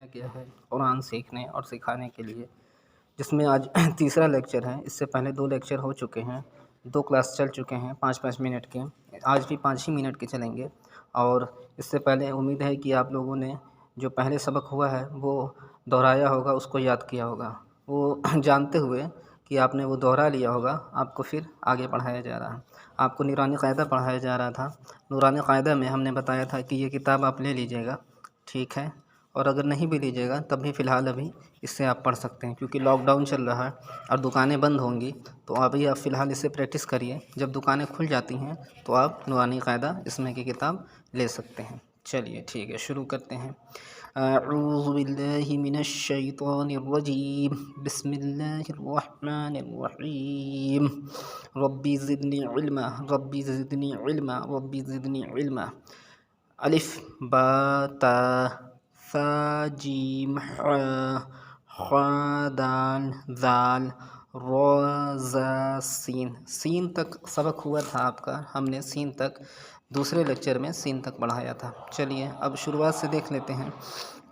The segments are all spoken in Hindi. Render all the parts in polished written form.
गया है कुरान सीखने और सिखाने के लिए, जिसमें आज तीसरा लेक्चर है। इससे पहले 2 लेक्चर हो चुके हैं, 2 क्लास चल चुके हैं 5-5 मिनट के। आज भी 5 ही मिनट के चलेंगे। और इससे पहले उम्मीद है कि आप लोगों ने जो पहले सबक हुआ है वो दोहराया होगा, उसको याद किया होगा। वो जानते हुए कि आपने वो दोहरा लिया होगा, आपको फिर आगे पढ़ाया जा रहा है। आपको नूरानी क़ायदा पढ़ाया जा रहा था। नूरानी क़ायदा में हमने बताया था कि ये किताब आप ले लीजिएगा, ठीक है। और अगर नहीं भी लीजिएगा तब भी फ़िलहाल अभी इससे आप पढ़ सकते हैं, क्योंकि लॉकडाउन चल रहा है और दुकानें बंद होंगी। तो अभी आप फ़िलहाल इससे प्रैक्टिस करिए। जब दुकानें खुल जाती हैं तो आप नूरानी क़ायदा इसमें की किताब ले सकते हैं। चलिए ठीक है, शुरू करते हैं। अऊज़ु बिल्लाहि मिनश शैतानिर रजीम, बिस्मिल्लाहिर रहमानिर रहीम। रब्बी ज़िदनी इल्मा, रब्बी ज़िदनी इल्मा, रब्बी ज़िदनी इल्मा। अलिफ बा ता सा जीम हा खा दाल ज़ाल रो ज़ा सीन। सीन तक सबक हुआ था आपका, हमने सीन तक दूसरे लेक्चर में सीन तक पढ़ाया था। चलिए अब शुरुआत से देख लेते हैं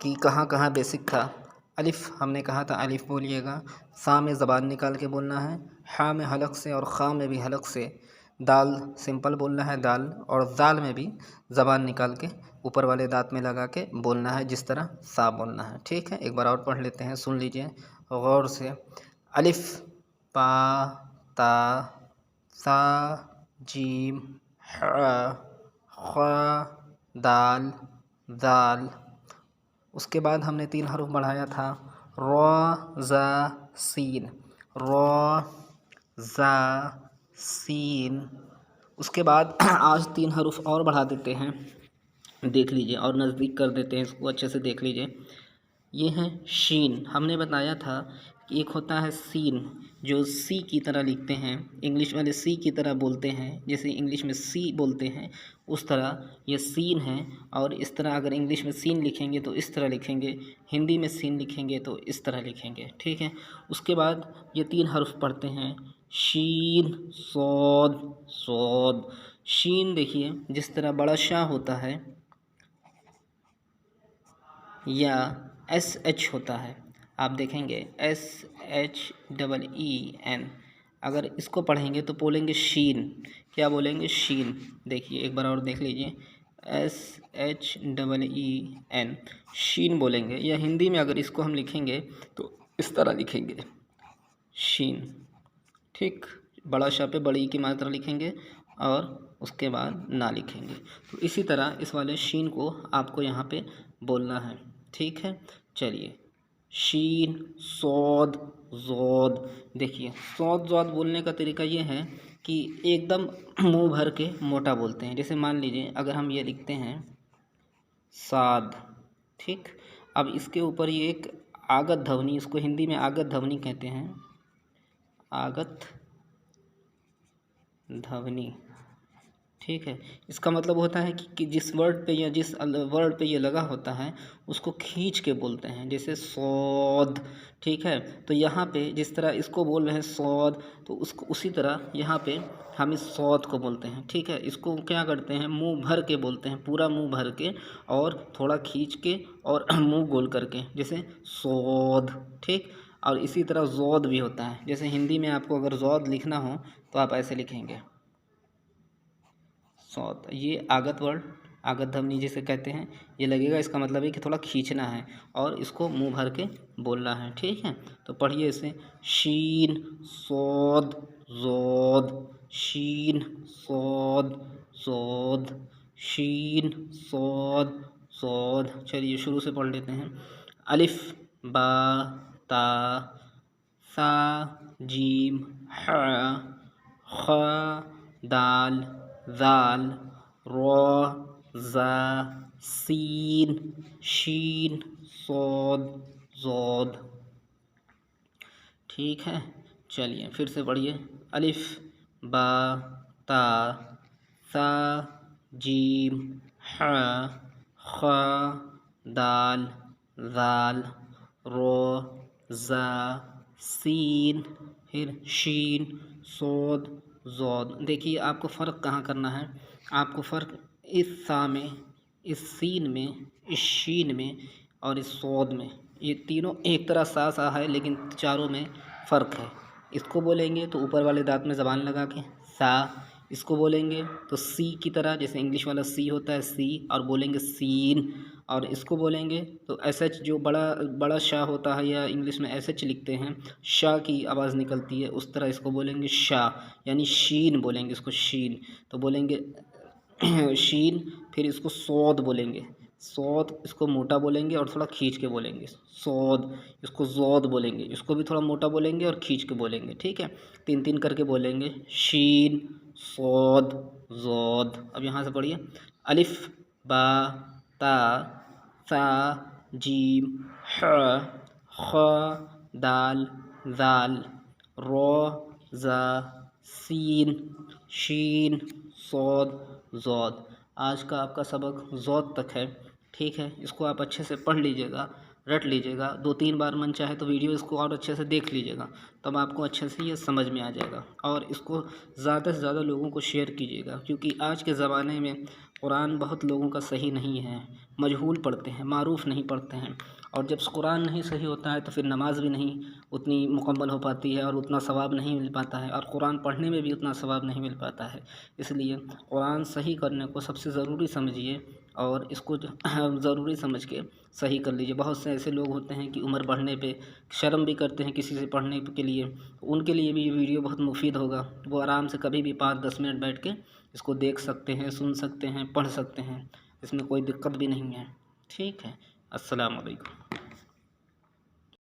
कि कहाँ कहाँ बेसिक था। अलिफ़ हमने कहा था अलिफ़ बोलिएगा, सा में ज़बान निकाल के बोलना है, हा में हलक से और खा में भी हलक से। दाल सिंपल बोलना है दाल, और ज़ाल में भी ज़बान निकाल के ऊपर वाले दांत में लगा के बोलना है, जिस तरह सा बोलना है, ठीक है। एक बार और पढ़ लेते हैं, सुन लीजिए गौर से। अलिफ़ पा ता सा जीम हा खा दाल ज़ाल। उसके बाद हमने 3 हरूफ बढ़ाया था, रो ज़ा सीन, रो ज़ा सीन। उसके बाद आज 3 हरूफ और बढ़ा देते हैं, देख लीजिए, और नज़दीक कर देते हैं इसको, अच्छे से देख लीजिए। ये है शीन। हमने बताया था कि एक होता है सीन, जो सी की तरह लिखते हैं, इंग्लिश वाले सी की तरह बोलते हैं, जैसे इंग्लिश में सी बोलते हैं उस तरह ये सीन है। और इस तरह अगर इंग्लिश में सीन लिखेंगे तो इस तरह लिखेंगे, हिंदी में सीन लिखेंगे तो इस तरह लिखेंगे, ठीक है। उसके बाद ये 3 हर्फ पढ़ते हैं, शीन सौद सौद। शीन देखिए, जिस तरह बड़ा शाह होता है या SH होता है, आप देखेंगे SHEEN। अगर इसको पढ़ेंगे तो बोलेंगे शीन। क्या बोलेंगे? शीन। देखिए एक बार और देख लीजिए, SHEEN, शीन बोलेंगे। या हिंदी में अगर इसको हम लिखेंगे तो इस तरह लिखेंगे, शीन, ठीक। बड़ा शा पे बड़ी की मात्रा लिखेंगे और उसके बाद ना लिखेंगे। तो इसी तरह इस वाले शीन को आपको यहाँ पे बोलना है, ठीक है। चलिए, शीन सौद ज़ौद। देखिए सौद ज़ौद बोलने का तरीका ये है कि एकदम मुंह भर के मोटा बोलते हैं। जैसे मान लीजिए अगर हम ये लिखते हैं साद, ठीक। अब इसके ऊपर ये एक आगत ध्वनि, इसको हिंदी में आगत ध्वनि कहते हैं, आगत ध्वनि, ठीक है। इसका मतलब होता है कि जिस वर्ड पे या जिस वर्ड पे ये लगा होता है उसको खींच के बोलते हैं, जैसे सौद, ठीक है। तो यहाँ पे जिस तरह इसको बोल रहे हैं सौद, तो उसको उसी तरह यहाँ पे हम इस सौद को बोलते हैं, ठीक है। इसको क्या करते हैं, मुंह भर के बोलते हैं, पूरा मुंह भर के और थोड़ा खींच के और मुंह गोल करके, जैसे सौद, ठीक। और इसी तरह ज़ौद भी होता है। जैसे हिंदी में आपको अगर ज़ौद लिखना हो तो आप ऐसे लिखेंगे सौद। ये आगत वर्ड, आगत ध्वनि जिसे कहते हैं, ये लगेगा, इसका मतलब है कि थोड़ा खींचना है और इसको मुंह भर के बोलना है, ठीक है। तो पढ़िए इसे, शीन सौद ज़ौद, शीन सौद ज़ौद, शीन सौद ज़ौद। चलिए शुरू से पढ़ लेते हैं। अलिफ बा ता सा जीम हा खा दाल ज़ाल रो ज़ा सीन शीन सौद ज़ौद, ठीक है। चलिए फिर से पढ़िए, अलिफ बा ता सा जीम हा खा दाल ज़ाल रो ज़ा सीन, फिर शीन सौद ज़ौद। देखिए आपको फ़र्क कहाँ करना है, आपको फ़र्क इस सा में, इस सीन में, इस शीन में और इस सौद में। ये तीनों एक तरह सा सा है, लेकिन चारों में फ़र्क है। इसको बोलेंगे तो ऊपर वाले दांत में ज़बान लगा के सा, इसको बोलेंगे तो सी की तरह, जैसे इंग्लिश वाला सी होता है सी, और बोलेंगे सीन। और इसको बोलेंगे तो एस एच, जो बड़ा बड़ा शाह होता है या इंग्लिश में एस एच लिखते हैं, शाह की आवाज़ निकलती है, उस तरह इसको बोलेंगे शाह, यानी शीन बोलेंगे इसको, शीन। तो बोलेंगे शीन। फिर इसको सौद बोलेंगे, सौद, इसको मोटा बोलेंगे और थोड़ा खींच के बोलेंगे, सौद। इसको जौद बोलेंगे, इसको भी थोड़ा मोटा बोलेंगे और खींच के बोलेंगे, ठीक है। तीन तीन करके बोलेंगे, शीन, सौद, जौद। अब यहाँ से पढ़िए, अलिफ, बा, ता, सा, जीम, ह, ख, दाल, जाल, रो, ज़ा, सीन, शीन, सौद, जौद। आज का आपका सबक जौद तक है, ठीक है। इसको आप अच्छे से पढ़ लीजिएगा, रट लीजिएगा। 2-3 बार मन चाहे तो वीडियो इसको और अच्छे से देख लीजिएगा, तब आपको अच्छे से ये समझ में आ जाएगा। और इसको ज़्यादा से ज़्यादा लोगों को शेयर कीजिएगा, क्योंकि आज के ज़माने में कुरान बहुत लोगों का सही नहीं है, मजहूल पढ़ते हैं, मारूफ़ नहीं पढ़ते हैं। और जब कुरान नहीं सही होता है तो फिर नमाज भी नहीं उतनी मुकम्मल हो पाती है और उतना सवाब नहीं मिल पाता है, और कुरान पढ़ने में भी उतना सवाब नहीं मिल पाता है। इसलिए कुरान सही करने को सबसे ज़रूरी समझिए और इसको ज़रूरी समझ के सही कर लीजिए। बहुत से ऐसे लोग होते हैं कि उम्र बढ़ने पे शर्म भी करते हैं किसी से पढ़ने के लिए, उनके लिए भी ये वीडियो बहुत मुफीद होगा। वो आराम से कभी भी 5-10 मिनट बैठ के इसको देख सकते हैं, सुन सकते हैं, पढ़ सकते हैं, इसमें कोई दिक्कत भी नहीं है, ठीक है। अस्सलाम वालेकुम।